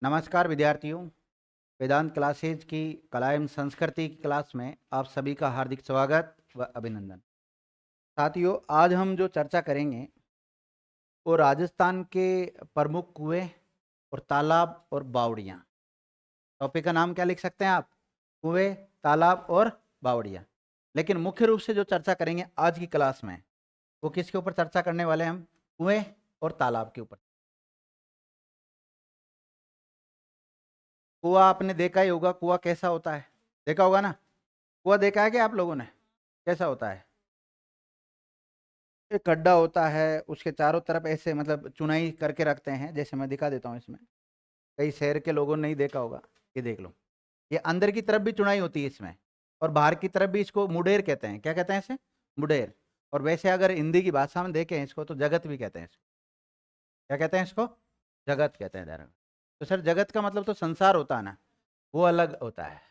नमस्कार विद्यार्थियों। वेदांत क्लासेज की कला एवं संस्कृति की क्लास में आप सभी का हार्दिक स्वागत व अभिनंदन। साथियों, आज हम जो चर्चा करेंगे वो राजस्थान के प्रमुख कुएं और तालाब और बावड़ियाँ। टॉपिक का नाम क्या लिख सकते हैं आप? कुएं, तालाब और बावड़ियाँ। लेकिन मुख्य रूप से जो चर्चा करेंगे आज की क्लास में वो किसके ऊपर चर्चा करने वाले हैं हम? कुएं और तालाब के ऊपर। कुआं आपने देखा ही होगा, कुआं कैसा होता है? देखा होगा ना? कुआं देखा है क्या आप लोगों ने? कैसा होता है? एक गड्ढा होता है, उसके चारों तरफ ऐसे मतलब चुनाई करके रखते हैं। जैसे मैं दिखा देता हूँ इसमें, कई शहर के लोगों ने नहीं देखा होगा। ये देख लो, ये अंदर की तरफ भी चुनाई होती है इसमें, और बाहर की तरफ भी। इसको मुडेर कहते हैं। क्या कहते हैं इसे? मुडेर। और वैसे अगर हिंदी की भाषा में देखें इसको तो जगत भी कहते हैं इसको। क्या कहते हैं इसको? जगत कहते हैं दरअसल। तो सर, जगत का मतलब तो संसार होता है ना, वो अलग होता है।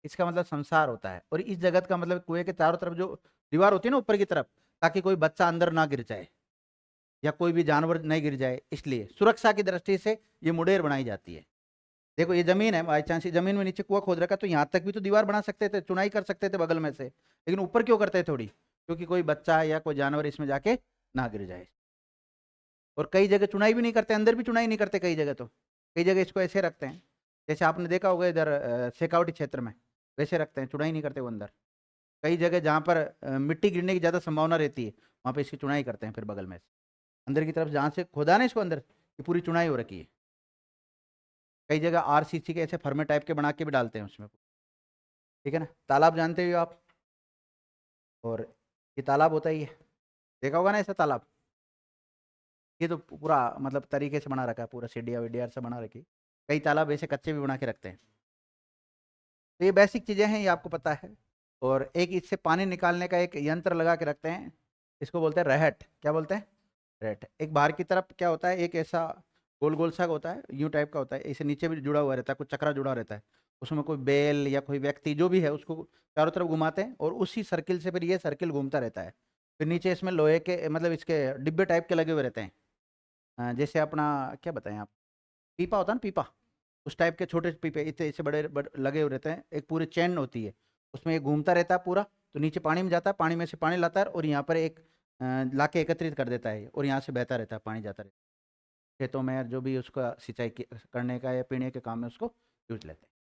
इसका मतलब संसार होता है, और इस जगत का मतलब कुएं के चारों तरफ जो दीवार होती है ना ऊपर की तरफ, ताकि कोई बच्चा अंदर ना गिर जाए या कोई भी जानवर नहीं गिर जाए, इसलिए सुरक्षा की दृष्टि से ये मुडेर बनाई जाती है। देखो, ये जमीन है, बाई चांस जमीन में नीचे कुआं खोद रखा, तो यहाँ तक भी तो दीवार बना सकते थे, चुनाई कर सकते थे बगल में से, लेकिन ऊपर क्यों करते हैं थोड़ी? क्योंकि कोई बच्चा या कोई जानवर इसमें जाके ना गिर जाए। और कई जगह चुनाई भी नहीं करते, अंदर भी चुनाई नहीं करते कई जगह। तो कई जगह इसको ऐसे रखते हैं, जैसे आपने देखा होगा इधर शेखावटी क्षेत्र में वैसे रखते हैं, चुनाई नहीं करते वो अंदर। कई जगह जहाँ पर मिट्टी गिरने की ज़्यादा संभावना रहती है, वहाँ पे इसकी चुनाई करते हैं फिर बगल में से। अंदर की तरफ जहाँ से खोदा ना इसको अंदर, ये पूरी चुनाई हो रखी है। कई जगह आरसीसी के ऐसे फर्मे टाइप के बना के भी डालते हैं उसमें। ठीक है ना? तालाब जानते हो आप, और ये तालाब होता ही है, देखा होगा ना ऐसा तालाब। ये तो पूरा मतलब तरीके से बना रखा है, पूरा सीढ़िया वीडिया से बना रखी। कई तालाब ऐसे कच्चे भी बना के रखते हैं। तो ये बेसिक चीज़ें हैं, ये आपको पता है। और एक इससे पानी निकालने का एक यंत्र लगा के रखते हैं, इसको बोलते हैं रहट। क्या बोलते हैं? रहट। एक बाहर की तरफ क्या होता है, एक ऐसा गोल गोल सा होता है, यू टाइप का होता है, इसे नीचे भी जुड़ा हुआ रहता है, कुछ चक्रा जुड़ा रहता है। उसमें कोई बेल या कोई व्यक्ति जो भी है उसको चारों तरफ घुमाते हैं, और उसी सर्किल से फिर ये सर्किल घूमता रहता है। फिर नीचे इसमें लोहे के मतलब इसके डिब्बे टाइप के लगे हुए रहते हैं। जैसे अपना क्या बताएं आप, पीपा होता है ना, पीपा, उस टाइप के छोटे पीपे इतने ऐसे लगे हुए रहते हैं। एक पूरी चैन होती है, उसमें ये घूमता रहता है पूरा। तो नीचे पानी में जाता है, पानी में से पानी लाता है, और यहाँ पर एक लाके एकत्रित कर देता है, और यहाँ से बहता रहता है, पानी जाता रहता है खेतों में, जो भी उसका सिंचाई करने का या पीने के काम में उसको यूज लेते हैं।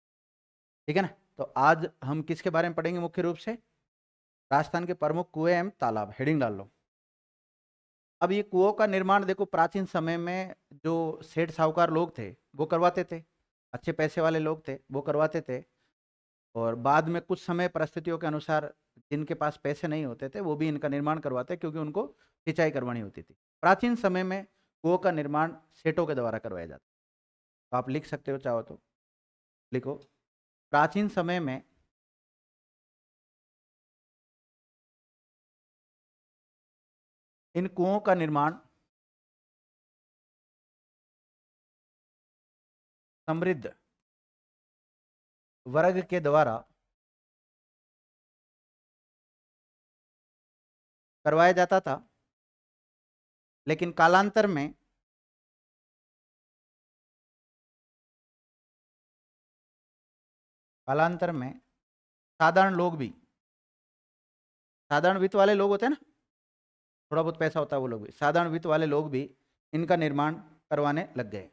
ठीक है ना? तो आज हम किसके बारे में पढ़ेंगे? मुख्य रूप से राजस्थान के प्रमुख कुएं एवं तालाब। हेडिंग डाल लो। अब ये कुओं का निर्माण देखो, प्राचीन समय में जो सेठ साहूकार लोग थे वो करवाते थे, अच्छे पैसे वाले लोग थे वो करवाते थे। और बाद में कुछ समय परिस्थितियों के अनुसार जिनके पास पैसे नहीं होते थे वो भी इनका निर्माण करवाते, क्योंकि उनको सिंचाई करवानी होती थी। प्राचीन समय में कुओं का निर्माण सेठों के द्वारा करवाया जाता। तो आप लिख सकते हो, चाहो तो लिखो। प्राचीन समय में इन कुओं का निर्माण समृद्ध वर्ग के द्वारा करवाया जाता था, लेकिन कालांतर में साधारण लोग भी, साधारण वित्त वाले लोग होते हैं ना, थोड़ा बहुत पैसा होता है, वो लोग भी, साधारण वित्त वाले लोग भी इनका निर्माण करवाने लग गए।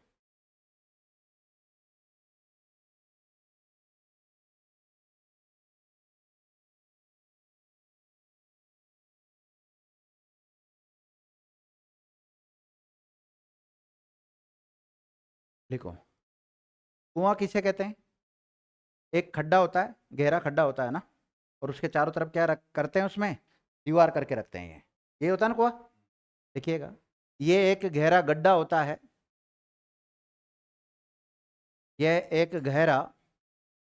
लिखो, कुआं किसे कहते हैं? एक खड्डा होता है, गहरा खड्डा होता है ना, और उसके चारों तरफ क्या करते हैं, उसमें दीवार करके रखते हैं। ये होता है ना कुआं। देखिएगा, ये एक गहरा गड्ढा होता है, यह एक गहरा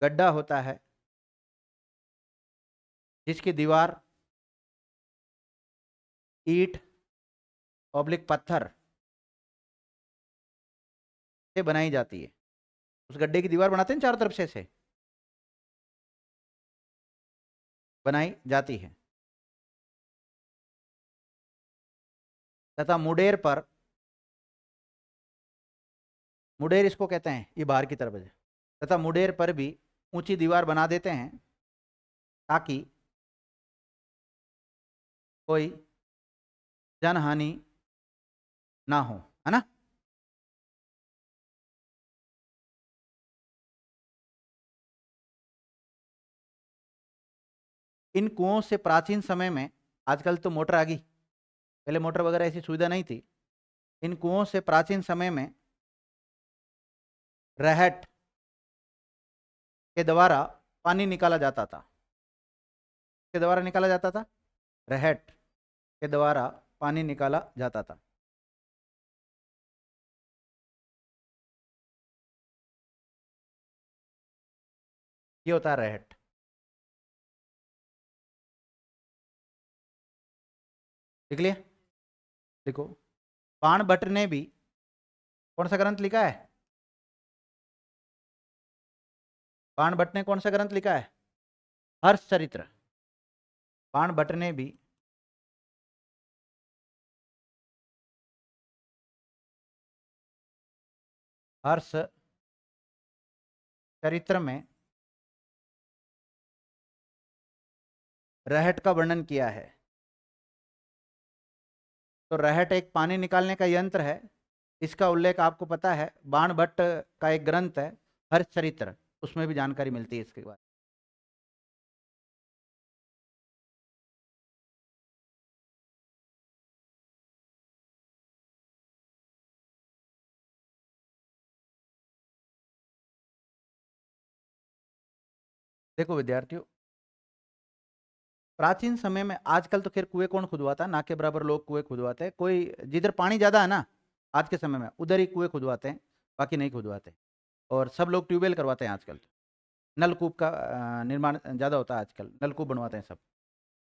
गड्ढा होता है जिसकी दीवार ईंट ऑब्लिक पत्थर से बनाई जाती है। उस गड्ढे की दीवार बनाते हैं चारों तरफ से बनाई जाती है, तथा मुडेर इसको कहते हैं, ये बाहर की तरफ है। तथा मुडेर पर भी ऊंची दीवार बना देते हैं ताकि कोई जनहानि ना हो, है ना। इन कुओं से प्राचीन समय में, आजकल तो मोटर आ गई, पहले मोटर वगैरह ऐसी सुविधा नहीं थी। इन कुओं से प्राचीन समय में रहट के द्वारा पानी निकाला जाता था। के द्वारा निकाला जाता था, रहट के द्वारा पानी निकाला जाता था। ये होता है रहट। देख लिया, देखो बाण भट्ट ने भी कौन सा ग्रंथ लिखा है? बाण भट्ट ने कौन सा ग्रंथ लिखा है? हर्ष चरित्र। बाण भट्ट ने भी हर्ष चरित्र में रहट का वर्णन किया है। तो रहट एक पानी निकालने का यंत्र है। इसका उल्लेख आपको पता है, बाण भट्ट का एक ग्रंथ है हर्ष चरित्र, उसमें भी जानकारी मिलती है इसके बाद। देखो विद्यार्थियों, प्राचीन समय में, आजकल तो खैर कुएं कौन खुदवाता है, ना के बराबर लोग कुएं खुदवाते हैं। कोई जिधर पानी ज्यादा है ना आज के समय में, उधर ही कुएं खुदवाते हैं, बाकी नहीं खुदवाते। और सब लोग ट्यूबवेल करवाते हैं आजकल तो। नलकूप का निर्माण ज़्यादा होता है आजकल, नलकूप बनवाते हैं सब।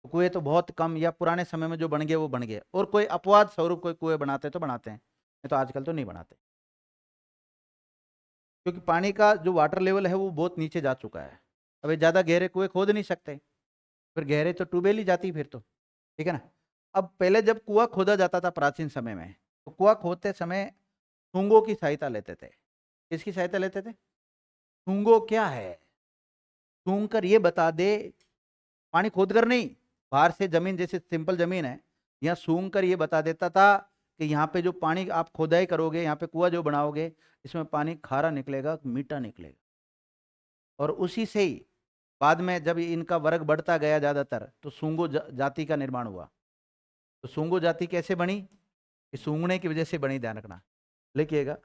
तो कुएं तो बहुत कम, या पुराने समय में जो बन गए वो बन गए, और कोई अपवाद स्वरूप कोई कुएं बनाते हैं तो बनाते हैं, नहीं तो आजकल तो नहीं बनाते। क्योंकि पानी का जो वाटर लेवल है वो बहुत नीचे जा चुका है। अब ये ज़्यादा गहरे कुएं खोद नहीं सकते, फिर गहरे तो ट्यूबवेल ही जाती फिर तो, ठीक है ना। अब पहले जब कुआं खोदा जाता था प्राचीन समय में, तो कुआं खोदते समय सूंगों की सहायता लेते थे। किसकी सहायता लेते थे? सूंगो क्या है? सूंघ कर ये बता दे, पानी खोद कर नहीं, बाहर से जमीन, जैसे सिंपल जमीन है, यहाँ सूंघ कर ये बता देता था कि यहाँ पे जो पानी आप खोदाई करोगे, यहाँ पे कुआं जो बनाओगे, इसमें पानी खारा निकलेगा, मीठा निकलेगा। और उसी से ही बाद में जब इनका वर्ग बढ़ता गया ज्यादातर, तो सूंगो जाति का निर्माण हुआ। तो सूंगो जाति कैसे बनी? ये सूंघने की वजह से बनी, ध्यान रखना। लिखिएगा,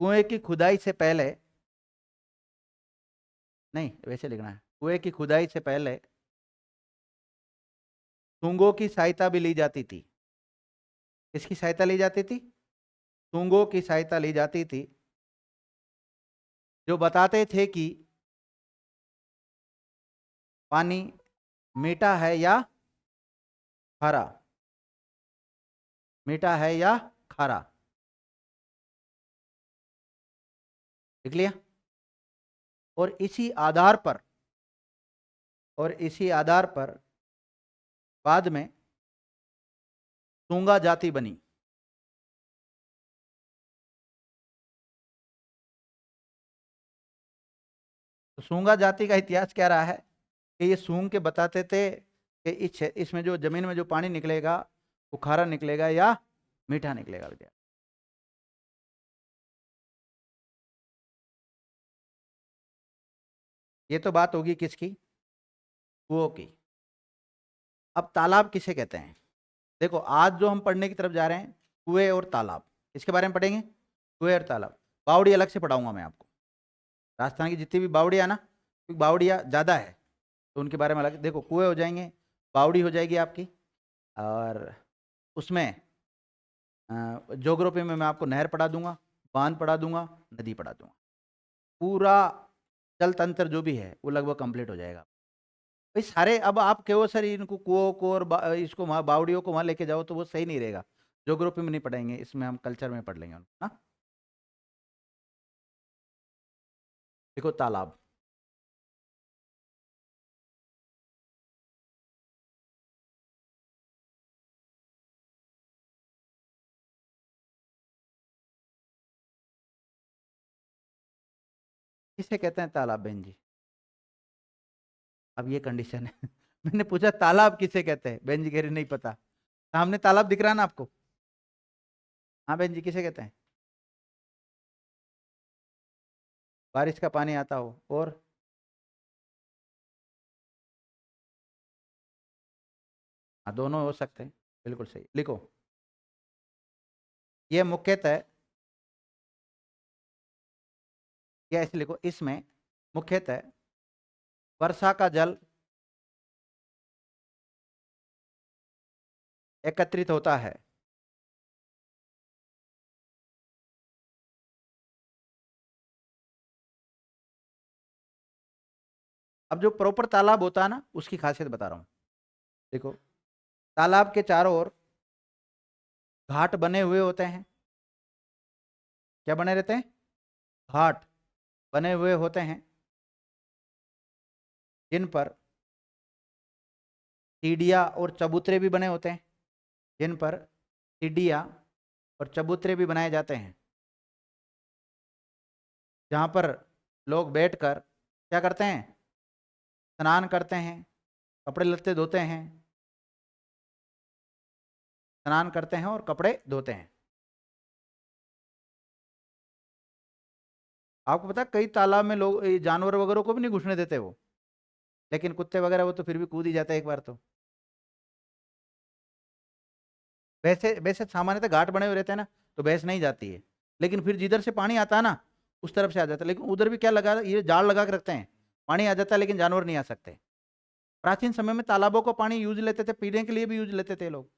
कुएं की खुदाई से पहले, नहीं वैसे लिखना है, कुएं की खुदाई से पहले सूंगों की सहायता भी ली जाती थी। किसकी सहायता ली जाती थी? सूंगों की सहायता ली जाती थी, जो बताते थे कि पानी मीठा है या खारा, मीठा है या खारा। लिख लिया। और इसी आधार पर, और इसी आधार पर बाद में सूंगा जाति बनी। तो सूंगा जाति का इतिहास क्या रहा है कि ये सूंघ के बताते थे कि इसमें जो जमीन में जो पानी निकलेगा वो खारा निकलेगा या मीठा निकलेगा। विद्यार्थी, ये तो बात होगी किसकी? कुओं की। अब तालाब किसे कहते हैं? देखो आज जो हम पढ़ने की तरफ जा रहे हैं, कुएं और तालाब, इसके बारे में पढ़ेंगे। कुएं और तालाब, बावड़ी अलग से पढ़ाऊंगा मैं आपको। राजस्थान की जितनी भी बावड़ियाँ ना, क्योंकि बावड़ियाँ ज़्यादा है, तो उनके बारे में अलग। देखो कुएं हो जाएंगे, बावड़ी हो जाएगी आपकी, और उसमें ज्योग्राफी में मैं आपको नहर पढ़ा दूंगा, बांध पढ़ा दूंगा, नदी पढ़ा दूंगा। पूरा जल तंत्र जो भी है वो लगभग कंप्लीट हो जाएगा भाई सारे। अब आप क्यों सर इनको कुओं को और इसको वहाँ बावड़ियों को वहाँ लेके जाओ, तो वो सही नहीं रहेगा। ज्योग्राफी में नहीं पढ़ेंगे, इसमें हम कल्चर में पढ़ लेंगे ना। देखो तालाब, किसे कहते हैं तालाब बहन जी? अब ये कंडीशन है मैंने पूछा तालाब किसे कहते हैं, बहन जी कह रही नहीं पता। सामने तालाब दिख रहा है ना आपको? हाँ बहन जी, किसे कहते हैं? बारिश का पानी आता हो, और हाँ दोनों हो सकते हैं, बिल्कुल सही। लिखो, ये मुख्यतः, या ऐसे लिखो, इसमें मुख्यतः वर्षा का जल एकत्रित होता है। अब जो प्रॉपर तालाब होता है ना, उसकी खासियत बता रहा हूँ। देखो, तालाब के चारों ओर घाट बने हुए होते हैं। क्या बने रहते हैं? घाट बने हुए होते हैं, जिन पर सीढ़ियाँ और चबूतरे भी बने होते हैं, जिन पर सीढ़ियाँ और चबूतरे भी बनाए जाते हैं, जहाँ पर लोग बैठकर क्या करते हैं? स्नान करते हैं, कपड़े लत्ते धोते हैं, स्नान करते हैं और कपड़े धोते हैं। आपको पता है, कई तालाब में लोग ये जानवर वगैरह को भी नहीं घुसने देते वो, लेकिन कुत्ते वगैरह वो तो फिर भी कूद ही जाता है एक बार तो। वैसे वैसे सामान्यतः घाट बने हुए रहते हैं ना, तो भैंस नहीं जाती है। लेकिन फिर जिधर से पानी आता है ना, उस तरफ से आ जाता है। लेकिन उधर भी क्या लगा, ये जाल लगा के रखते हैं, पानी आ जाता है लेकिन जानवर नहीं आ सकते। प्राचीन समय में तालाबों का पानी यूज लेते थे, पीने के लिए भी यूज लेते थे लोग,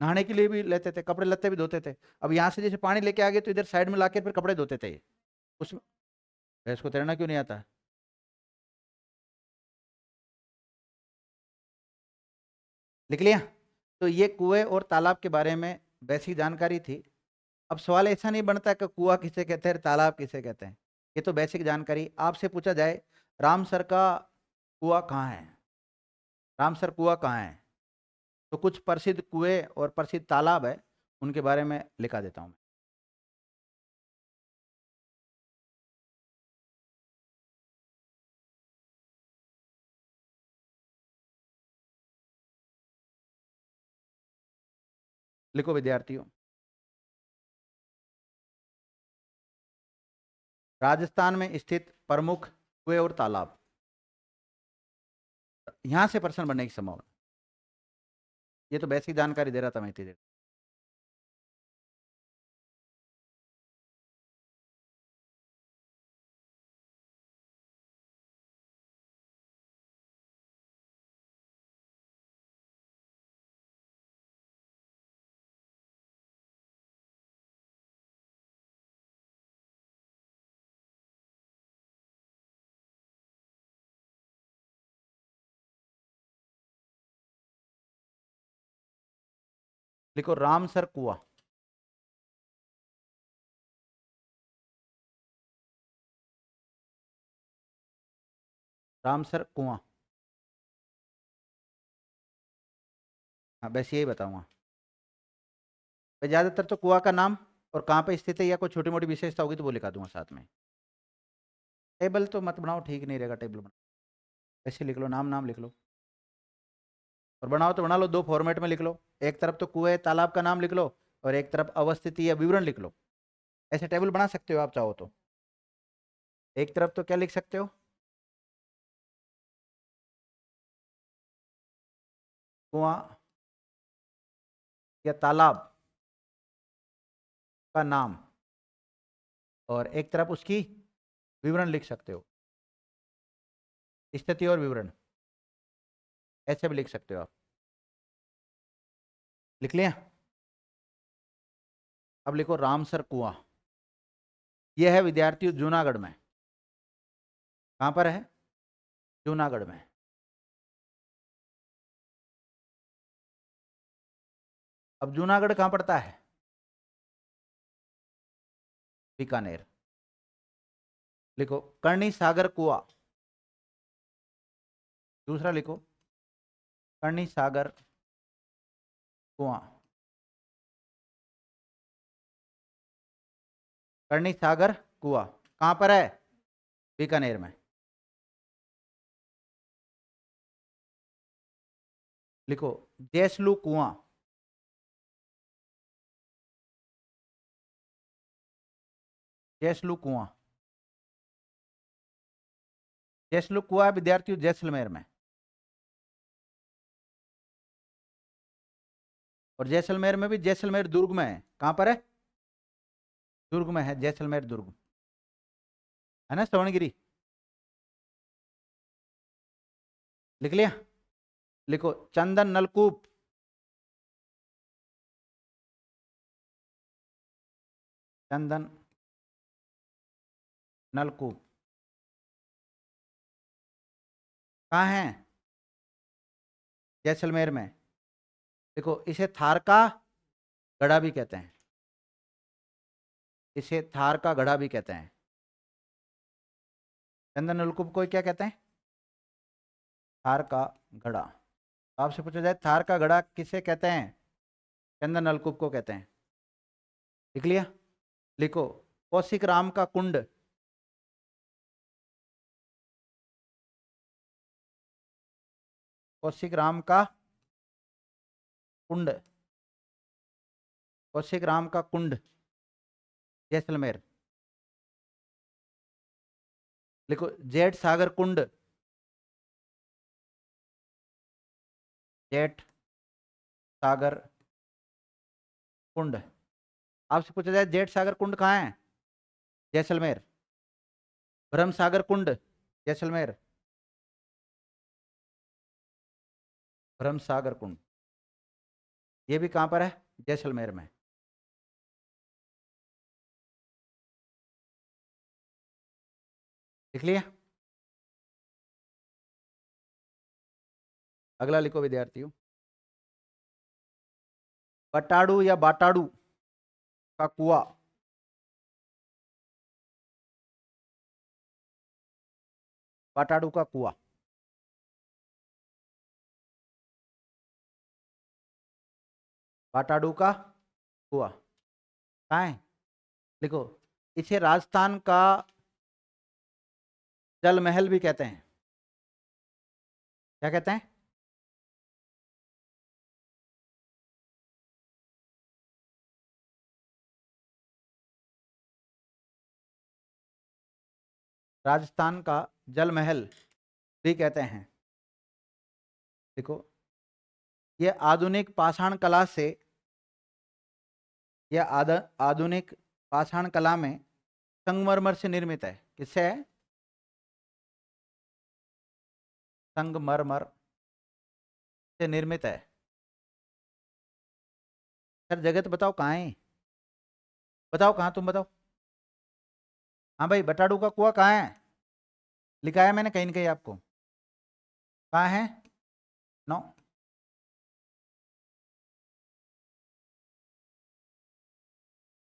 नहाने के लिए भी लेते थे, कपड़े लत्ते भी धोते थे। अब यहाँ से जैसे पानी लेके आ गए तो इधर साइड में लाके फिर कपड़े धोते थे उसमें। भैंस को तैरना क्यों नहीं आता? लिख लिया? तो ये कुएं और तालाब के बारे में बेसिक जानकारी थी। अब सवाल ऐसा नहीं बनता कि कुआं किसे कहते हैं, तालाब किसे कहते हैं। ये तो बेसिक जानकारी। आपसे पूछा जाए रामसर का कुआं कहाँ है, रामसर कुआं कहाँ है, तो कुछ प्रसिद्ध कुएं और प्रसिद्ध तालाब है, उनके बारे में लिखा देता हूँ मैं। लिखो विद्यार्थियों, राजस्थान में स्थित प्रमुख कुएं और तालाब, यहाँ से प्रश्न बनने की संभावना। ये तो बेसिक जानकारी दे रहा था मैं इतनी देर। लिखो रामसर कुआं। रामसर कुआं, हाँ बस यही बताऊंगा। मैं ज्यादातर तो कुआं का नाम और कहाँ पे स्थित है या कोई छोटी मोटी विशेषता होगी तो वो लिखा दूंगा साथ में। टेबल तो मत बनाओ, ठीक नहीं रहेगा टेबल बना। ऐसे लिख लो, नाम नाम लिख लो, और बनाओ तो बना लो, दो फॉर्मेट में लिख लो। एक तरफ तो कुएं तालाब का नाम लिख लो, और एक तरफ अवस्थिति या विवरण लिख लो। ऐसे टेबल बना सकते हो आप चाहो तो। एक तरफ तो क्या लिख सकते हो, कुआं या तालाब का नाम, और एक तरफ उसकी विवरण लिख सकते हो, स्थिति और विवरण, ऐसे भी लिख सकते हो आप। लिख लिया? अब लिखो रामसर कुआं। यह है विद्यार्थियों जूनागढ़ में। कहाँ पर है? जूनागढ़ में। अब जूनागढ़ कहाँ पड़ता है? बीकानेर। लिखो करणी सागर कुआं। दूसरा लिखो करणी सागर कुआं। करणी सागर कुआं कहाँ पर है? बीकानेर में। लिखो जैसलू कुआं। जैसलू कुआं। जैसलू कुआं विद्यार्थियों जैसलमेर में। और जैसलमेर में भी जैसलमेर दुर्ग में है। कहां पर है? दुर्ग में है, जैसलमेर दुर्ग है ना, श्रवणगिरी। लिख लिया। लिखो चंदन नलकूप। चंदन नलकूप कहाँ है? जैसलमेर में। देखो इसे थार का गढ़ा भी कहते हैं। इसे थार का गढ़ा भी कहते हैं। चंदन नलकूप को क्या कहते हैं? थार का गढ़ा। आपसे पूछा जाए थार का गढ़ा किसे कहते हैं? चंदन नलकूप को कहते हैं। लिख लिया। लिखो कौशिक राम का कुंड। कौशिक राम का कुंड। कौशिक राम का कुंड जैसलमेर। लिखो जेठ सागर कुंड। जेठ सागर कुंड। आपसे पूछा जाए जेठ सागर कुंड कहाँ है? जैसलमेर। ब्रह्म सागर कुंड जैसलमेर। ब्रह्म सागर कुंड ये भी कहां पर है? जैसलमेर में। लिख लिया। अगला लिखो विद्यार्थियों। बटाड़ू या बाटाड़ू का कुआं। बाटाड़ू का कुआं। बाटाड़ू का कुआं कहाँ है? लिखो इसे राजस्थान का जल महल भी कहते हैं। क्या कहते हैं? राजस्थान का जल महल भी कहते हैं। देखो ये आधुनिक पाषाण कला से, यह आधुनिक पाषाण कला में संगमरमर से निर्मित है। किससे है? संगमरमर से निर्मित है। सर जगह तो बताओ कहाँ है? बताओ कहाँ, तुम बताओ। हाँ भाई बटाड़ू का कुआं कहाँ है? लिखा है मैंने कहीं न कहीं आपको। कहाँ है? नो।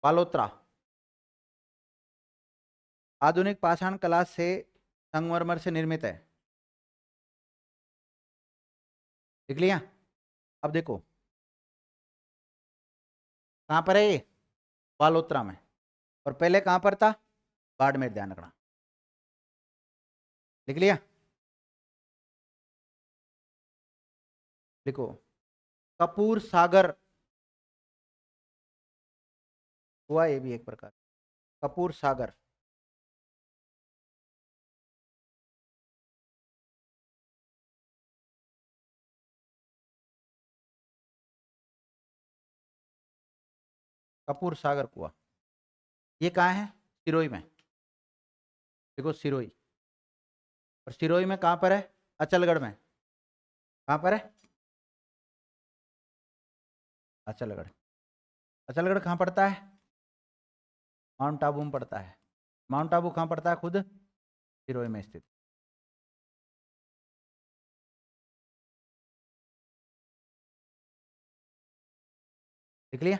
बालोत्रा। आधुनिक पाषाण कला से संगमरमर से निर्मित है। लिख लिया। अब देखो कहाँ पर है ये? बालोत्रा में। और पहले कहाँ पर था? बाड़मेर, ध्यान रखना। लिख लिया। लिखो कपूर सागर हुआ, ये भी एक प्रकार। कपूर सागर। कपूर सागर कुआं ये कहाँ है? सिरोही में। देखो सिरोही। और सिरोही में कहाँ पर है? अचलगढ़ में। कहाँ पर है? अचलगढ़। अचलगढ़ कहाँ पड़ता है? माउंट आबू में पड़ता है। माउंट आबू कहाँ पड़ता है खुद? सिरोही में स्थित। लिख लिया।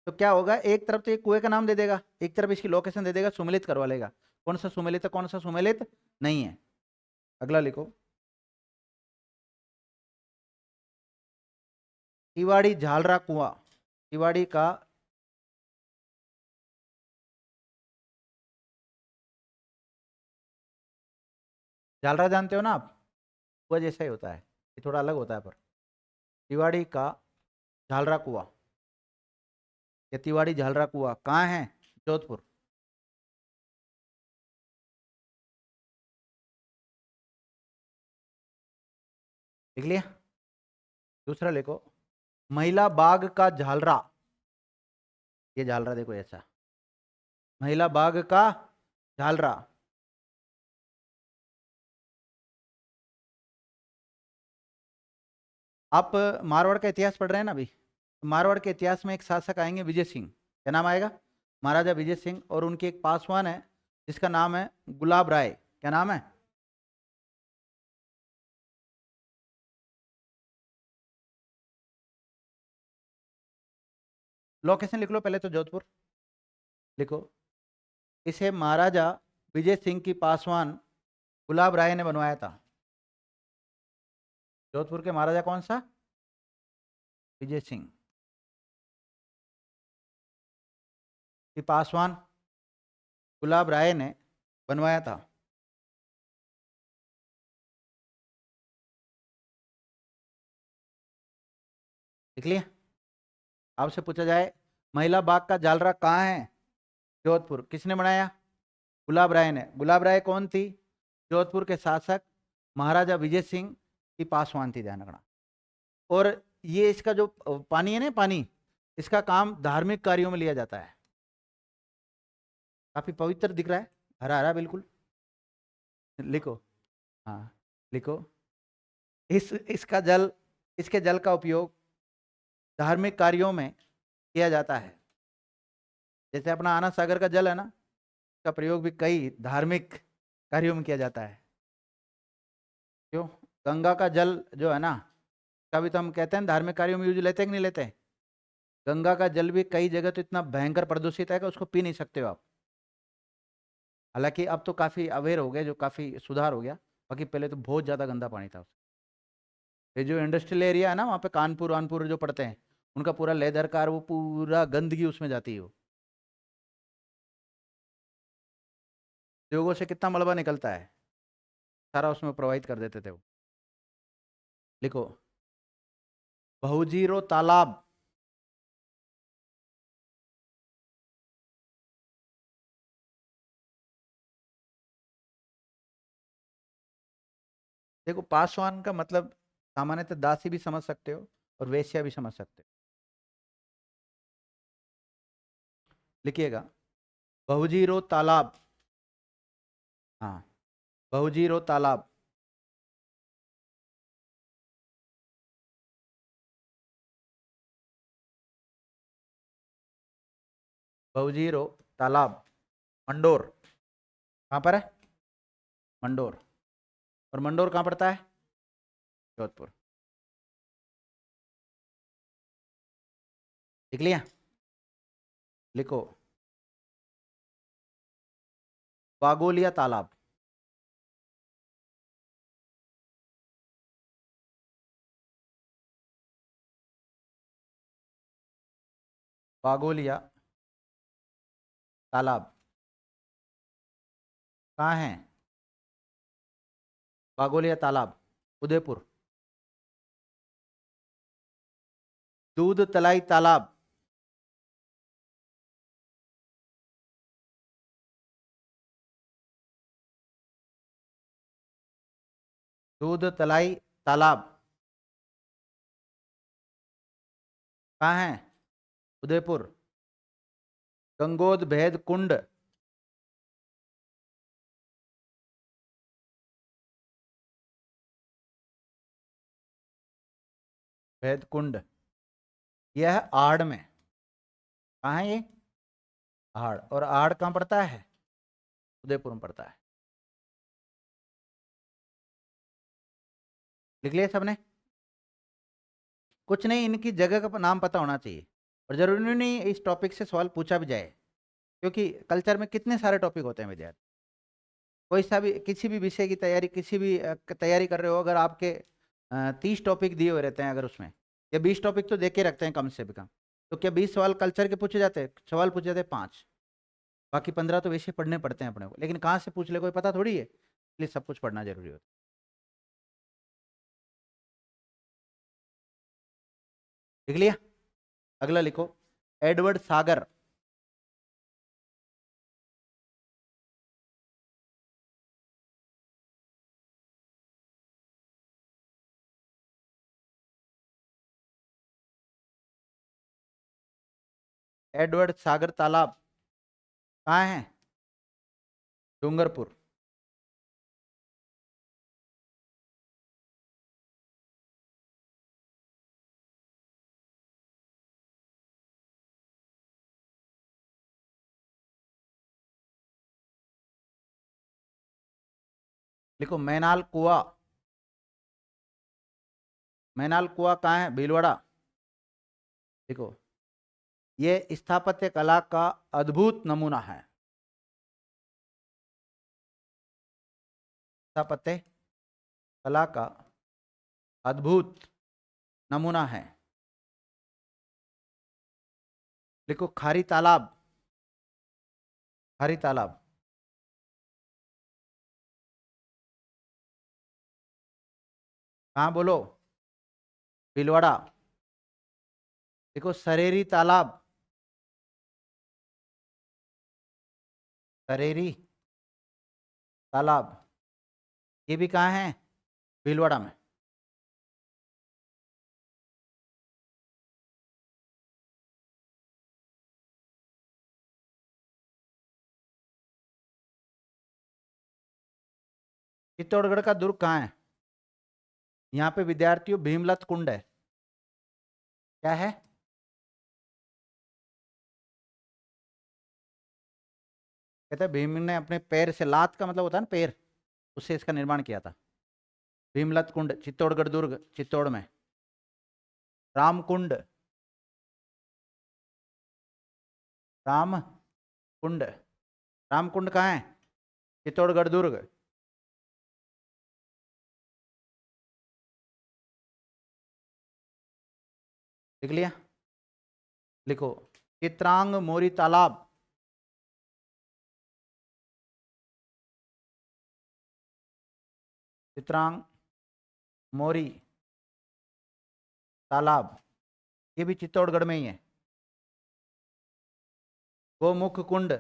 तो क्या होगा, एक तरफ तो एक कुएं का नाम दे देगा, एक तरफ इसकी लोकेशन दे देगा, सुमेलित करवा लेगा। कौन सा सुमेलित है, कौन सा सुमेलित नहीं है। अगला लिखो तिवाड़ी झालरा कुआं। तिवाड़ी का झालरा जानते हो ना आप, कुआ जैसा ही होता है, ये थोड़ा अलग होता है पर। तिवाड़ी का झालरा कुआ, ये तिवाड़ी झालरा कुआ कहाँ है? जोधपुर। लिख लिया? दूसरा लिखो, महिला बाग का झालरा। ये झालरा देखो ऐसा, महिला बाग का झालरा। आप मारवाड़ का इतिहास पढ़ रहे हैं ना अभी, मारवाड़ के इतिहास में एक शासक आएंगे विजय सिंह, क्या नाम आएगा? महाराजा विजय सिंह, और उनके एक पासवान है जिसका नाम है गुलाब राय, क्या नाम है? लोकेशन लिख लो पहले तो, जोधपुर लिखो। इसे महाराजा विजय सिंह की पासवान गुलाब राय ने बनवाया था। जोधपुर के महाराजा कौन सा? विजय सिंह की पासवान गुलाब राय ने बनवाया था। लिख लिया? आपसे पूछा जाए महिला बाग का झालरा कहाँ है? जोधपुर। किसने बनाया? गुलाब राय ने। गुलाब राय कौन थी? जोधपुर के शासक महाराजा विजय सिंह की पासवान थी, ध्यान रखना। और ये इसका जो पानी है ना, पानी, इसका काम धार्मिक कार्यों में लिया जाता है। काफी पवित्र दिख रहा है, हरा हरा बिल्कुल। लिखो, हाँ लिखो, इसका जल, इसके जल का उपयोग धार्मिक कार्यों में किया जाता है। जैसे अपना आना सागर का जल है ना, का प्रयोग भी कई धार्मिक कार्यों में किया जाता है। क्यों? गंगा का जल जो है ना, कभी तो हम कहते हैं धार्मिक कार्यों में यूज लेते हैं कि नहीं लेते? गंगा का जल भी कई जगह तो इतना भयंकर प्रदूषित है कि उसको पी नहीं सकते हो आप। हालांकि अब तो काफी अवेयर हो गए, जो काफी सुधार हो गया, बाकी पहले तो बहुत ज्यादा गंदा पानी था। ये जो इंडस्ट्रियल एरिया है ना, वहाँ पे कानपुर वानपुर जो पड़ते हैं, उनका पूरा लेदर कार, वो पूरा गंदगी उसमें जाती है। वो उद्योगों से कितना मलबा निकलता है, सारा उसमें प्रवाहित कर देते थे वो। लिखो, बहुजीरो तालाब। देखो, पासवान का मतलब सामान्यतः दासी भी समझ सकते हो और वेश्या भी समझ सकते हो। लिखिएगा, बहुजीरो तालाब। हाँ, बहुजीरो तालाब। बहुजीरो तालाब, मंडोर। कहाँ पर है? मंडोर। और मंडोर कहाँ पड़ता है? जोधपुर। लिख लिया? लिखो, बागोलिया तालाब। बागोलिया तालाब कहाँ है? बागोलिया तालाब, उदयपुर। दूध तलाई तालाब। दूध तलाई तालाब कहाँ है? उदयपुर। गंगोद भेद कुंड। भेद कुंड, यह है आड़ में। कहाँ है ये? आड़। और आड़ कहाँ पड़ता है? उदयपुर में पड़ता है। लिख लिया सबने? कुछ नहीं, इनकी जगह का नाम पता होना चाहिए, और जरूरी नहीं इस टॉपिक से सवाल पूछा भी जाए, क्योंकि कल्चर में कितने सारे टॉपिक होते हैं विद्यार्थी। कोई सा भी, किसी भी विषय की तैयारी, किसी भी तैयारी कर रहे हो, अगर आपके 30 टॉपिक दिए हुए रहते हैं अगर उसमें, या 20 टॉपिक तो देके रखते हैं कम से भी कम, तो क्या 20 सवाल कल्चर के पूछे जाते हैं? सवाल पूछे जाते हैं 5, बाकी 15 तो विषय पढ़ने पड़ते हैं अपने को, लेकिन कहाँ से पूछ ले कोई पता थोड़ी है। इसलिए सब कुछ पढ़ना जरूरी होता है। लिख लिया? अगला लिखो, एडवर्ड सागर। एडवर्ड सागर तालाब कहाँ है? डूंगरपुर। लिखो, मैनाल कुआ। मैनाल कुआ कहाँ है? भीलवाड़ा। देखो, ये स्थापत्य कला का अद्भुत नमूना है। स्थापत्य कला का अद्भुत नमूना है। लिखो, खारी तालाब। खारी तालाब कहाँ बोलो? भीलवाड़ा। देखो, सरेरी तालाब। सरेरी तालाब ये भी कहाँ है? भीलवाड़ा में। चित्तौड़गढ़ का दुर्ग कहाँ है? यहाँ पे विद्यार्थियों भीमलत कुंड है। क्या है? कहते हैं भीम ने अपने पैर से, लात का मतलब होता है ना पैर, उससे इसका निर्माण किया था। भीमलत कुंड चित्तौड़गढ़ दुर्ग, चित्तौड़ में। रामकुंड। राम कुंड। रामकुंड कहाँ है? चित्तौड़गढ़ दुर्ग। लिख लिया? लिखो, चित्रांग मोरी तालाब। चित्रांग मोरी तालाब ये भी चित्तौड़गढ़ में ही है। गोमुख कुंड।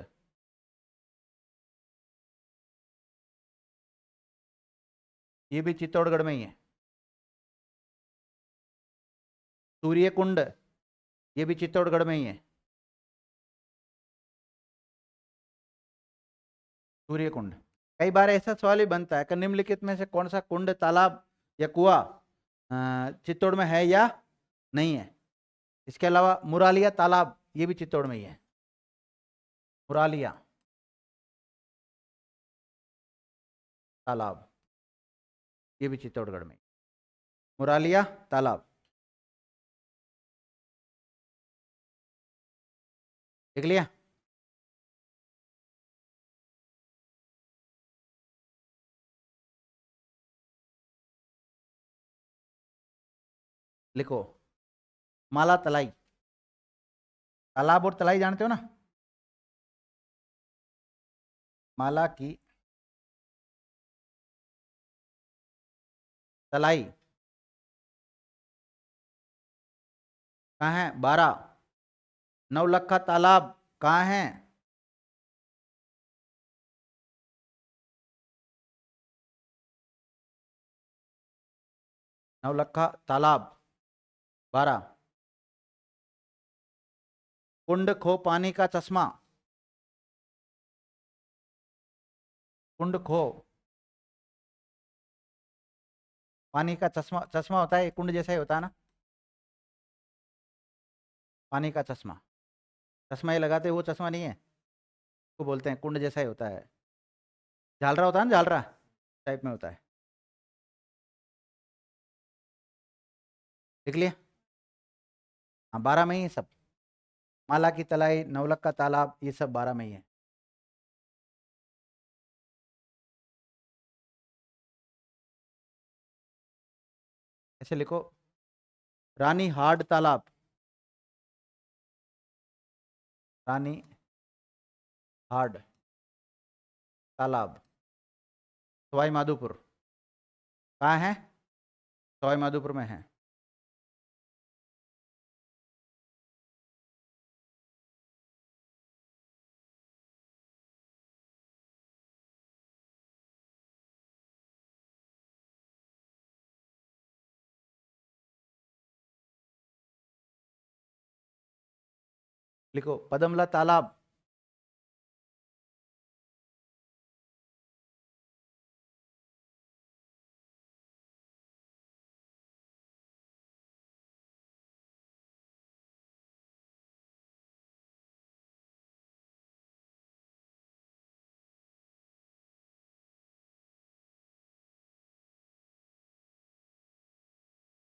ये भी चित्तौड़गढ़ में ही है। सूर्य कुंड ये भी चित्तौड़गढ़ में ही है। सूर्य कुंड। कई बार ऐसा सवाल ही बनता है कि निम्नलिखित में से कौन सा कुंड, तालाब या कुआं चित्तौड़ में है या नहीं है? इसके अलावा मुरालिया तालाब ये भी चित्तौड़ में ही है। मुरालिया तालाब ये भी चित्तौड़गढ़ में। मुरालिया तालाब देख लिया? लिखो, माला तलाई। तालाब और तलाई जानते हो ना? माला की तलाई कहाँ है? 12। नवलखा तालाब कहाँ है? नवलखा तालाब 12। कुंड खो पानी का चश्मा। कुंड खो पानी का चश्मा। चश्मा होता है कुंड जैसा ही होता है ना? पानी का चश्मा। चश्मा ये लगाते हैं, वो चश्मा नहीं है, उसको बोलते हैं कुंड जैसा ही होता है। झालरा होता है ना, झालरा टाइप में होता है। देख लिया? हाँ, 12 में ही है सब। माला की तलाई, नवलखा तालाब ये सब 12 में ही है। ऐसे लिखो, रानी हार्ड तालाब। रानी हार्ड तालाब सवाई माधोपुर कहाँ है? सवाई माधोपुर में है। लिखो पदमला तालाब।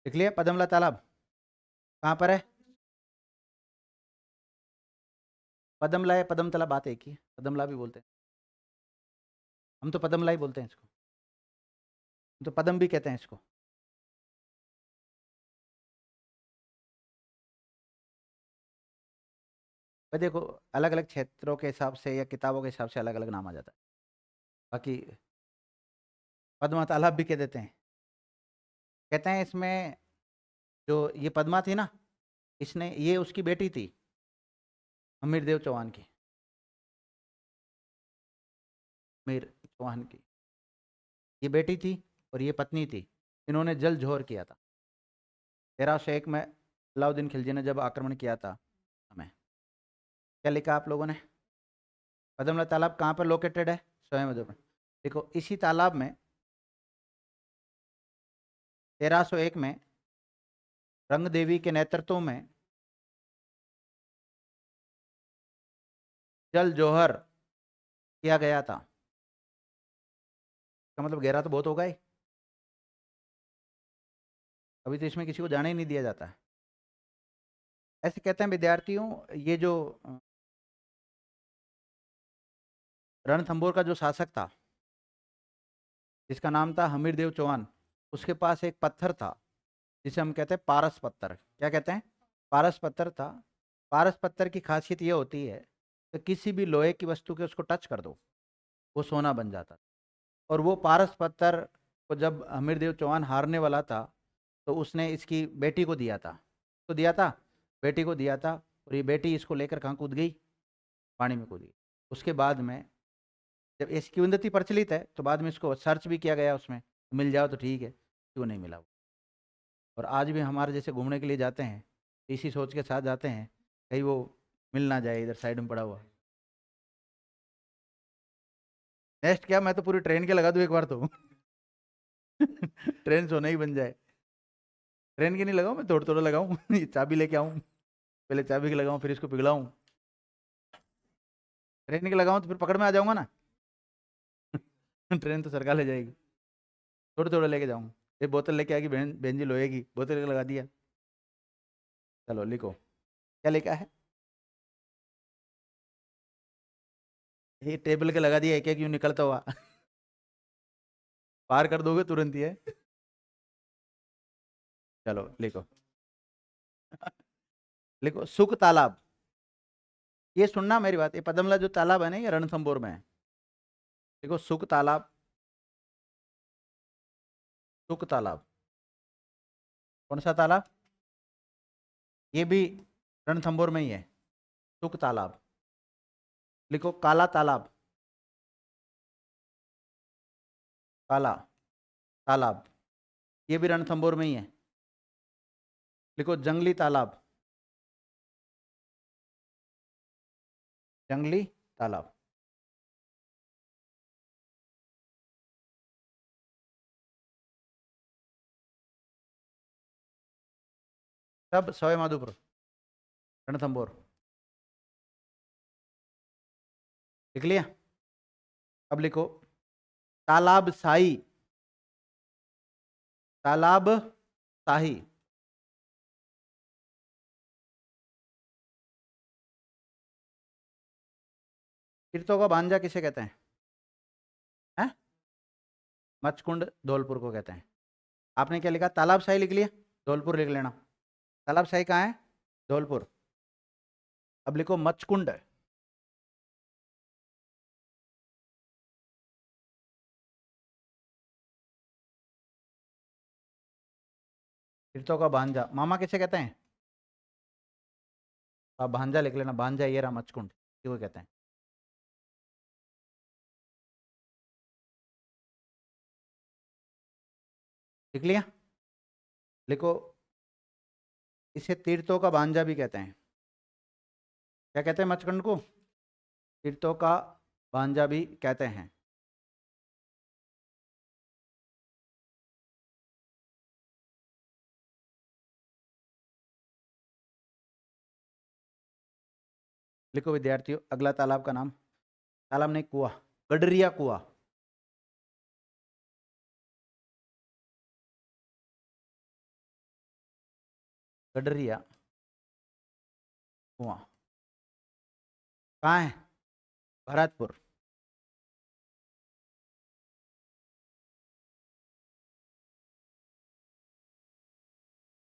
लिख लिया पदमला तालाब कहाँ पर है? पदमला है पदमतला बात एक ही है, पदमला भी बोलते हैं। हम तो पदमला ही बोलते हैं इसको, हम तो पदम भी कहते हैं इसको। भाई देखो, अलग अलग क्षेत्रों के हिसाब से या किताबों के हिसाब से अलग अलग नाम आ जाता है। बाकी पद्मा तालाब भी कह देते हैं। कहते हैं इसमें जो ये पद्मा थी ना, इसने ये उसकी बेटी थी हमीर देव चौहान की, हमीर चौहान की ये बेटी थी और ये पत्नी थी। इन्होंने जल जोहर किया था 1301 में। अलाउद्दीन खिलजी ने जब आक्रमण किया था हमें, क्या लिखा आप लोगों ने? पद्मला तालाब कहाँ पर लोकेटेड है? स्वयं में। देखो इसी तालाब में 1301 में रंग देवी के नेतृत्व में जल जोहर किया गया था। इसका मतलब गहरा तो बहुत होगा ही, अभी तो इसमें किसी को जाने ही नहीं दिया जाता है। ऐसे कहते हैं विद्यार्थियों, ये जो रणथंभौर का जो शासक था जिसका नाम था हमीर देव चौहान, उसके पास एक पत्थर था जिसे हम कहते हैं पारस पत्थर। क्या कहते हैं? पारस पत्थर था। पारस पत्थर की खासियत ये होती है कि किसी भी लोहे की वस्तु के उसको टच कर दो वो सोना बन जाता। और वो पारस पत्थर को जब हमीर देव चौहान हारने वाला था तो उसने इसकी बेटी को दिया था। तो दिया था, बेटी को दिया था। और ये बेटी इसको लेकर कहाँ कूद गई? पानी में कूद गई। उसके बाद में जब इसकी उन्नति प्रचलित है तो बाद में इसको सर्च भी किया गया, उसमें मिल जाओ तो ठीक है, क्यों नहीं मिला वो। और आज भी हमारे जैसे घूमने के लिए जाते हैं, इसी सोच के साथ जाते हैं कहीं वो मिल ना जाए इधर साइड में पड़ा हुआ। नेक्स्ट क्या, मैं तो पूरी ट्रेन के लगा दूँ एक बार तो ट्रेन सोना ही बन जाए। ट्रेन के नहीं लगाऊं, मैं थोड़ा थोड़ा लगाऊं ये चाबी लेके आऊं, पहले चाबी के लगाऊं फिर इसको पिघलाऊं। ट्रेन के लगाऊं तो फिर पकड़ में आ जाऊंगा ना ट्रेन तो सरकार ले जाएगी। थोड़ा थोड़ा लेके जाऊंगा। ये बोतल लेके आएगी, बहन बहन जी लोहे की बोतल लेके लगा दिया। चलो लिखो क्या लिखा है। ये टेबल के लगा दिया, एक एक यूं निकलता हुआ पार कर दोगे तुरंत ही है। चलो लिखो लिखो सुख तालाब। ये सुनना मेरी बात, ये पदमला जो तालाब है ना, ये रणथंभौर में है। देखो सुख तालाब, सुख तालाब कौन सा तालाब? ये भी रणथंभौर में ही है। सुख तालाब। लिखो काला तालाब, काला तालाब ये भी रणथंभौर में ही है। लिखो जंगली तालाब, जंगली तालाब सब सवाई माधोपुर रणथंभौर। लिख लिया? अब लिखो तालाब शाही, तालाब शाही तीर्थों का भांजा किसे कहते हैं? हैं? मचकुंड धौलपुर को कहते हैं। आपने क्या लिखा? तालाब शाही लिख लिया? धौलपुर लिख लेना। तालाब शाही कहाँ है? धौलपुर। अब लिखो मचकुंड। तीर्थों का भांजा, मामा किसे कहते हैं? आप भांजा लिख लेना, भांजा ये रहा मचकुंड, क्यों कहते हैं। लिख लिया? लिखो, इसे तीर्थों का भांजा भी कहते हैं। क्या कहते हैं मचकुंड को? तीर्थों का भांजा भी कहते हैं। लिखो विद्यार्थियों, अगला तालाब का नाम, तालाब नहीं, कुआं, गडरिया कुआं। गडरिया कुआं कहाँ है? भरतपुर।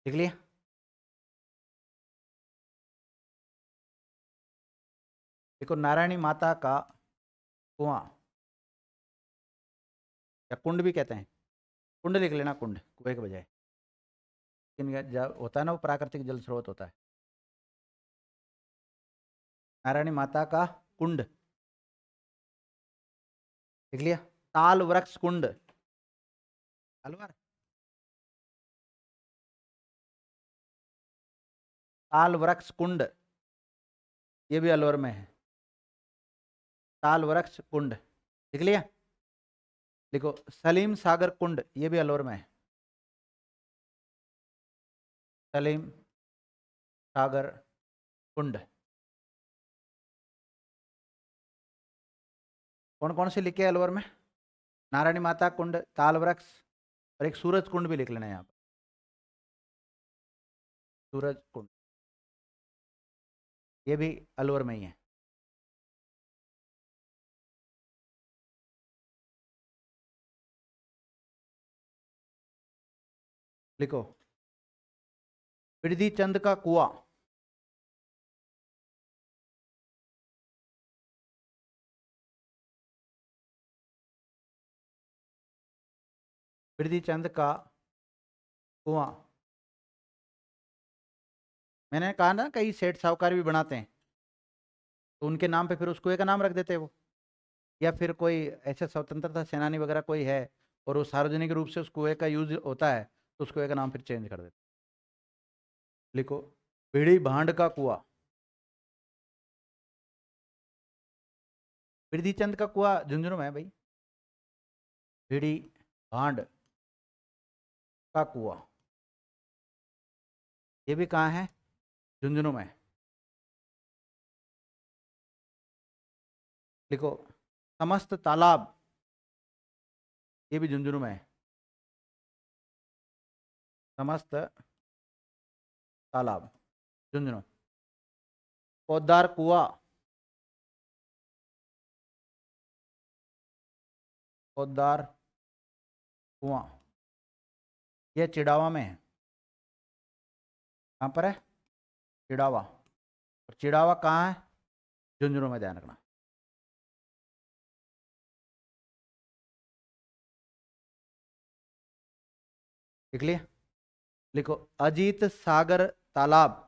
लिख लिया? देखो, नारायणी माता का कुआं या कुंड भी कहते हैं, कुंड लिख लेना, कुंड कुएं के बजाय। लेकिन जब होता है ना, वो प्राकृतिक जल स्रोत होता है। नारायणी माता का कुंड लिख लिया? ताल वृक्ष कुंड, अलवर। ताल वृक्ष कुंड, ये भी अलवर में है। ताल वृक्ष कुंड लिख लिया? देखो, सलीम सागर कुंड, ये भी अलवर में है। सलीम सागर कुंड। कौन कौन से लिखे अलवर में? नारायणी माता कुंड, ताल वृक्ष, और एक सूरज कुंड भी लिख लेना यहाँ पर, सूरज कुंड, ये भी अलवर में ही है। लिखो, बिरधी चंद का कुआं, बिरधी चंद का कुआं। मैंने कहा ना, कई सेठ साहूकार भी बनाते हैं, तो उनके नाम पे फिर उस कुएं का नाम रख देते हैं वो। या फिर कोई ऐसे स्वतंत्रता सेनानी वगैरह कोई है और वो सार्वजनिक रूप से उस कुएं का यूज होता है, तो उस कुएं का नाम फिर चेंज कर देते। लिखो, बिड़ी भांड का कुआं, बिरधी चंद का कुआं झुंझुनू में है भाई। बिड़ी भांड का कुआं, ये भी कहाँ है? झुंझुनू में। लिखो, समस्त तालाब, ये भी झुंझुनू में है। समस्त तालाब, झुंझुनू। पोद्दार कुआं, पोद्दार कुआं, ये चिड़ावा में है। कहाँ पर है? चिड़ावा। और चिड़ावा कहाँ है? झुंझुनू में, ध्यान रखना। लिख लिया? लिखो, अजीत सागर तालाब,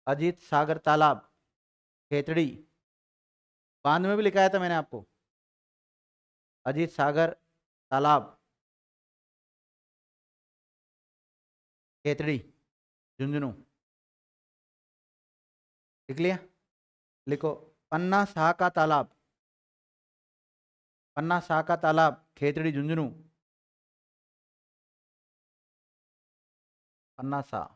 अजीत सागर तालाब, खेतड़ी। बांध में भी लिखाया था मैंने आपको, अजीत सागर तालाब, खेतड़ी, झुंझुनू। लिख लिया? लिखो, पन्ना शाह का तालाब, पन्ना शाह का तालाब, खेतड़ी, झुंझुनू। पन्ना शाह।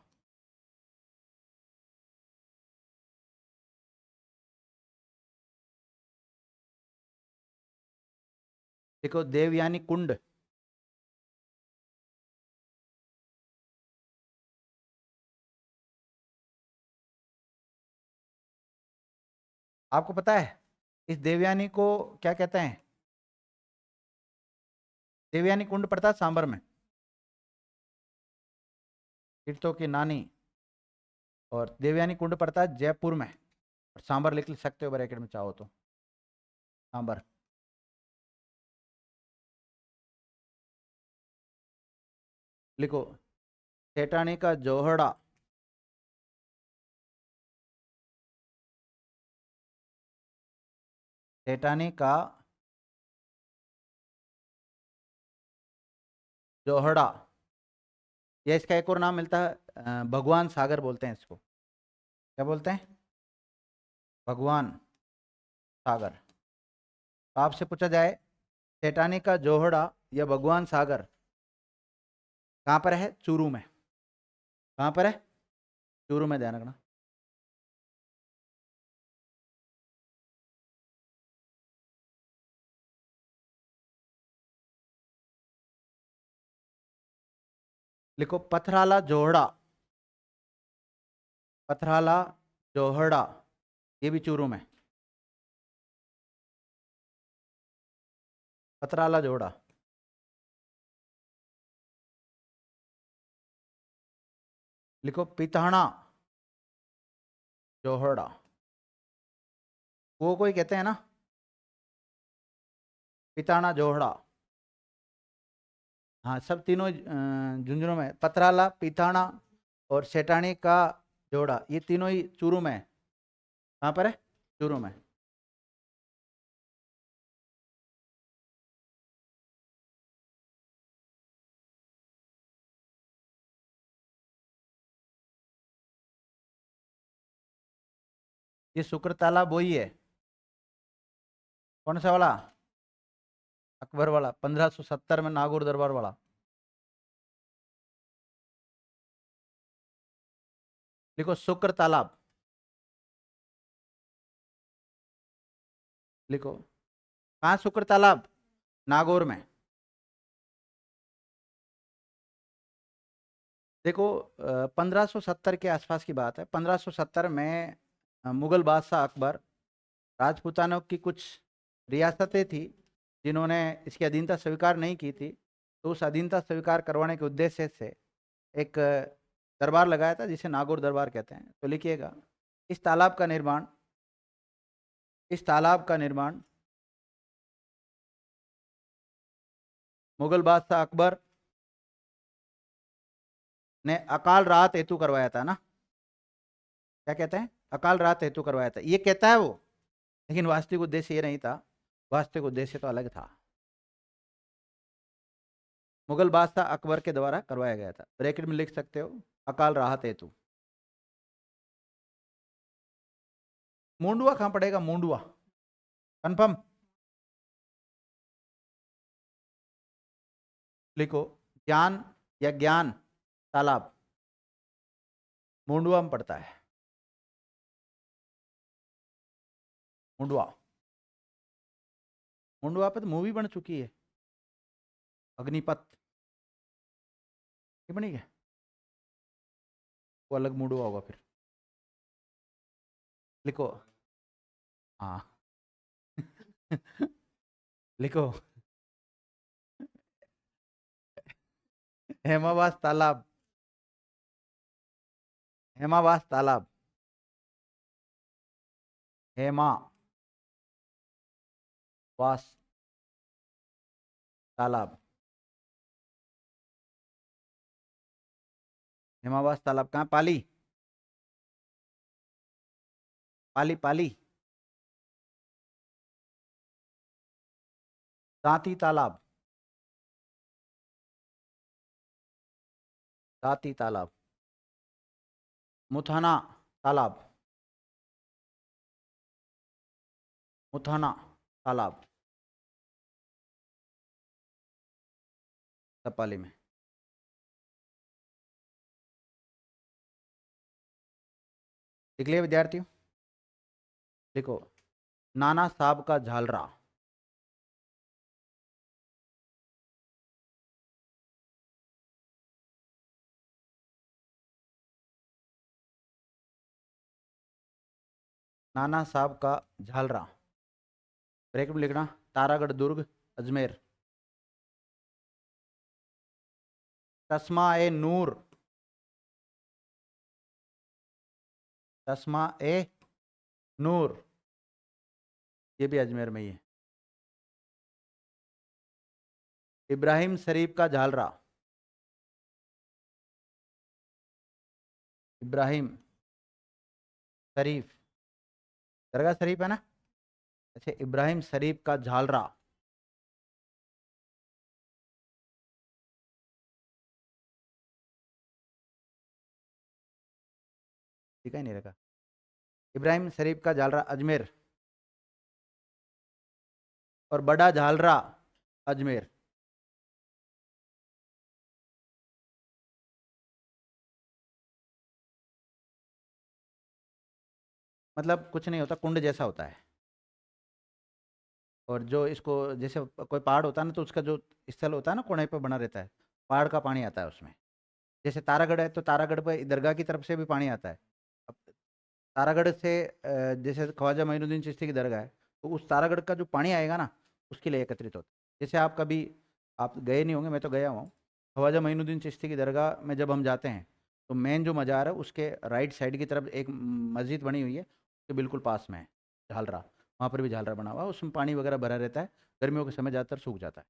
देखो, देवयानी कुंड, आपको पता है इस देवयानी को क्या कहते हैं? देवयानी कुंड पड़ता है सांबर में, तीर्थों की नानी। और देवयानी कुंड पड़ता है जयपुर में, और सांबर लिख सकते हो ब्रैकेट में चाहो तो, सांबर। लिखो सेठानी का जोहड़ा, सेठानी का जोहड़ा, या इसका एक और नाम मिलता है भगवान सागर बोलते हैं इसको। क्या बोलते हैं? भगवान सागर। तो आपसे पूछा जाए सेठानी का जोहड़ा या भगवान सागर कहाँ पर है? चूरू में। कहाँ पर है? चूरू में, ध्यान रखना। लिखो पथराला जोहड़ा, पथराला जोहड़ा, ये भी चूरू में। पथराला जोहड़ा। लिखो पिथाना जोहड़ा, वो कोई कहते हैं ना, पिथाना जोहड़ा। हाँ, सब तीनों झुंझुनू में। पथराला, पिथाना और सेठानी का जोड़ा, ये तीनों ही चूरू में है। कहाँ पर है? चूरू में। ये शुक्र तालाब वही है। कौन सा वाला? अकबर वाला, 1570 में नागौर दरबार वाला। लिखो शुक्र तालाब। लिखो कहाँ शुक्र तालाब? नागौर में। देखो 1570 के आसपास की बात है। 1570 में मुगल बादशाह अकबर, राजपूतानों की कुछ रियासतें थी जिन्होंने इसकी अधीनता स्वीकार नहीं की थी, तो उस अधीनता स्वीकार करवाने के उद्देश्य से एक दरबार लगाया था जिसे नागौर दरबार कहते हैं। तो लिखिएगा इस तालाब का निर्माण, इस तालाब का निर्माण मुगल बादशाह अकबर ने अकाल राहत हेतु करवाया था ना। क्या कहते हैं? अकाल राहत हेतु करवाया था, ये कहता है वो, लेकिन वास्तविक उद्देश्य ये नहीं था। वास्तविक उद्देश्य तो अलग था। मुगल बादशाह अकबर के द्वारा करवाया गया था। ब्रैकेट में लिख सकते हो अकाल राहत हेतु। मुंडुआ कहां पड़ेगा? मुंडुआ कंफर्म? लिखो ज्ञान या ज्ञान तालाब मुंडुआ में पड़ता है। मुंडुआ, मुंडुआ पे तो मूवी बन चुकी है, अग्निपथ। ये बनी क्या? वो अलग मुंडुआ होगा फिर। लिखो हाँ। लिखो हेमावास तालाब, हेमावास तालाब, हेमावास तालाब, हेमावास तालाब कहाँ? पाली, पाली, पाली। दांती तालाब, दांती तालाब। मुथाना तालाब, मुथाना तालाब, सब पाली में। लिख लिया विद्यार्थियों? देखो नाना साहब का झालरा, नाना साहब का झालरा। ब्रैकेट में लिखना तारागढ़ दुर्ग अजमेर। चश्मा ए नूर, चश्मा ए नूर, ये भी अजमेर में ही है। इब्राहिम शरीफ का झालरा, इब्राहिम शरीफ, दरगाह शरीफ है ना। अच्छा, इब्राहिम शरीफ का झालरा, ठीक है नहीं रखा। इब्राहिम शरीफ का झालरा अजमेर, और बड़ा झालरा अजमेर। मतलब कुछ नहीं होता, कुंड जैसा होता है। और जो इसको, जैसे कोई पहाड़ होता है ना, तो उसका जो स्थल होता है ना, कोने पे बना रहता है, पहाड़ का पानी आता है उसमें। जैसे तारागढ़ है, तो तारागढ़ पे दरगाह की तरफ से भी पानी आता है। अब तारागढ़ से जैसे ख्वाजा मोइनुद्दीन चिश्ती की दरगाह है, तो उस तारागढ़ का जो पानी आएगा ना, उसके लिए एकत्रित होता है। जैसे आप कभी, आप गए नहीं होंगे, मैं तो गया हुआ हूँ। ख्वाजा मोइनुद्दीन चिश्ती की दरगाह में जब हम जाते हैं, तो मेन जो मज़ार है उसके राइट साइड की तरफ एक मस्जिद बनी हुई है, उसके बिल्कुल पास में है झालरा। वहाँ पर भी झालरा बना हुआ है, उसमें पानी वगैरह भरा रहता है। गर्मियों के समय ज़्यादातर सूख जाता है।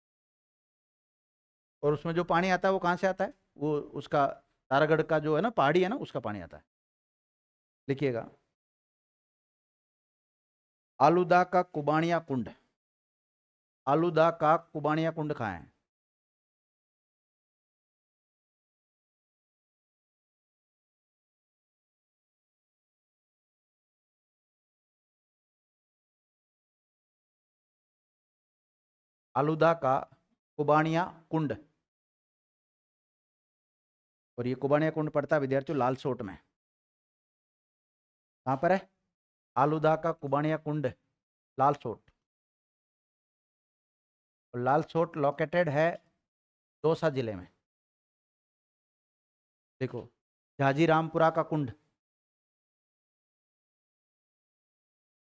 और उसमें जो पानी आता है वो कहाँ से आता है, वो उसका तारागढ़ का जो है ना, पहाड़ी है ना, उसका पानी आता है। लिखिएगा, आलूदा का कुबानिया कुंड, आलूदा का कुबानिया कुंड कहाँ है। आलूदा का कुबानिया कुंड, और ये कुबानिया कुंड पड़ता है विद्यार्थियों लालसोट में। कहाँ पर है, आलूदा का कुबानिया कुंड, लालसोट। और लालसोट लोकेटेड है दौसा जिले में। देखो, झाजी रामपुरा का कुंड,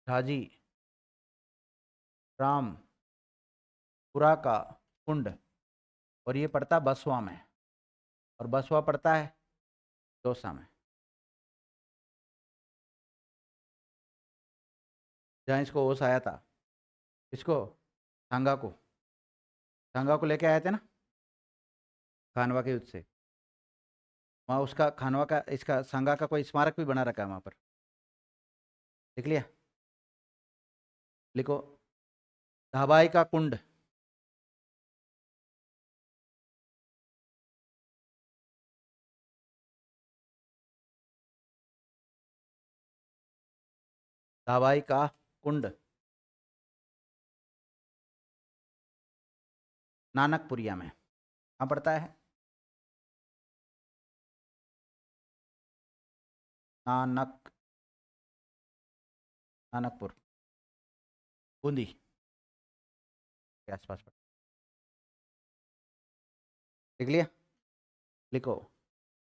झाजी रामपुरा का कुंड, और ये पड़ता है बसवा में, और बसवा पड़ता है दौसा में। जहाँ इसको होश आया था, इसको, सांगा को, सांगा को लेके आए थे ना खानवा के युद्ध से। वहाँ उसका खानवा का, इसका सांगा का कोई स्मारक भी बना रखा है वहाँ पर। देख लिया, लिखो, धाबाई का कुंड, धाबाई का कुंड, नानकपुरिया में। कहाँ पड़ता है, नानक, नानकपुर, बूंदी के आसपास पड़ता है। देख लिया, लिखो,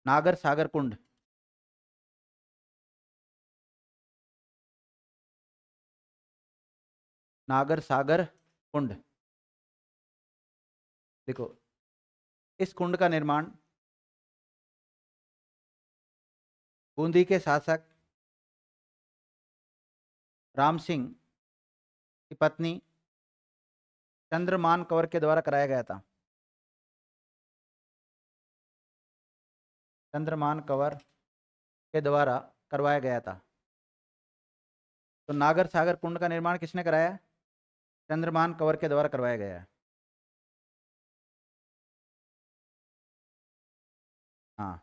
नागर सागर कुंड, नागर सागर कुंड। देखो, इस कुंड का निर्माण बूंदी के शासक राम सिंह की पत्नी चंद्रमान कौर के द्वारा कराया गया था। चंद्रमान कंवर के द्वारा करवाया गया था। तो नागर सागर कुंड का निर्माण किसने कराया है, चंद्रमान कंवर के द्वारा करवाया गया है। हाँ,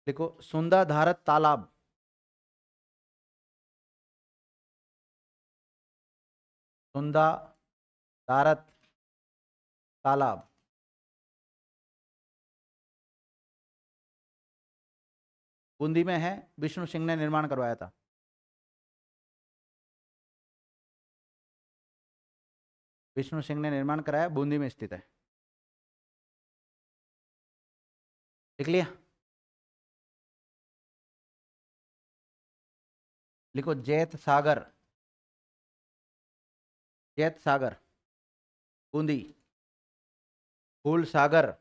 देखो, सुंदा धारत तालाब, सुंदा धारत तालाब, बूंदी में है, विष्णु सिंह ने निर्माण करवाया था। विष्णु सिंह ने निर्माण कराया, बूंदी में स्थित है। लिख लिया, लिखो, जैत सागर, जैत सागर बूंदी, फूल सागर,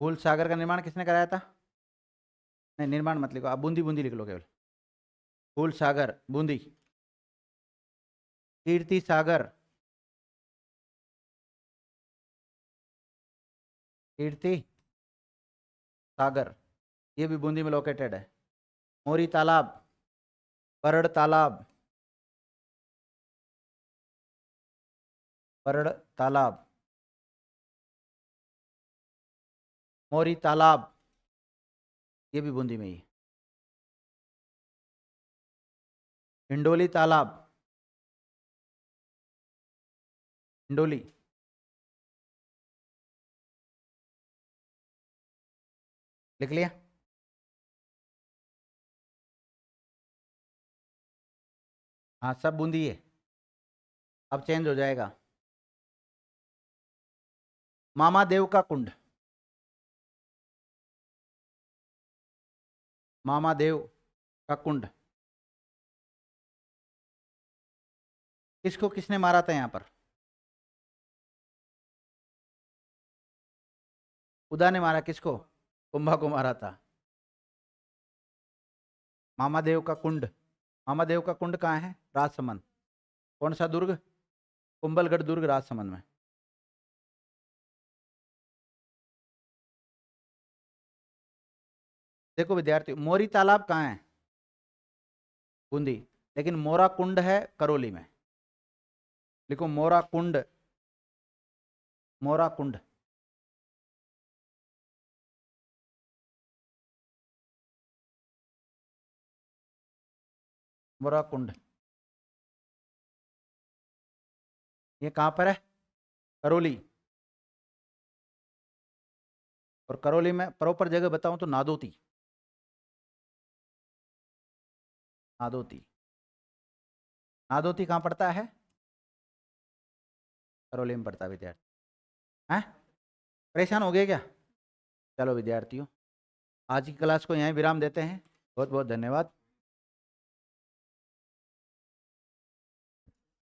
फूल सागर का निर्माण किसने कराया था? नहीं, निर्माण मत लिखो, आप बूंदी बूंदी लिख लो केवल। फूल सागर बूंदी। कीर्ति सागर, कीर्ति सागर, ये भी बूंदी में लोकेटेड है। मोरी तालाब, परड़ तालाब, परड़ तालाब, मोरी तालाब, ये भी बूंदी में ही है। हिंडोली तालाब, हिंडोली, लिख लिया। हाँ, सब बूंदी है, अब चेंज हो जाएगा। मामा देव का कुंड, मामा देव का कुंड, किसको किसने मारा था यहाँ पर? खुदा ने मारा, किसको? कुंभा को मारा था। मामादेव का कुंड, मामादेव का कुंड कहाँ है? राजसमंद। कौन सा दुर्ग? कुंभलगढ़ दुर्ग, राजसमंद में। देखो विद्यार्थी, मोरी तालाब कहाँ है? बूंदी। लेकिन मोरा कुंड है करौली में। लिखो मोरा कुंड, मोरा कुंड। मोरा कुंड ये कहाँ पर है? करौली। और करौली में प्रॉपर जगह बताऊं तो नादोती, नादोती। नादोती कहाँ पड़ता है? करौली में पड़ता है विद्यार्थी। हैं? परेशान हो गए क्या? चलो विद्यार्थियों, आज की क्लास को यहीं विराम देते हैं। बहुत बहुत धन्यवाद।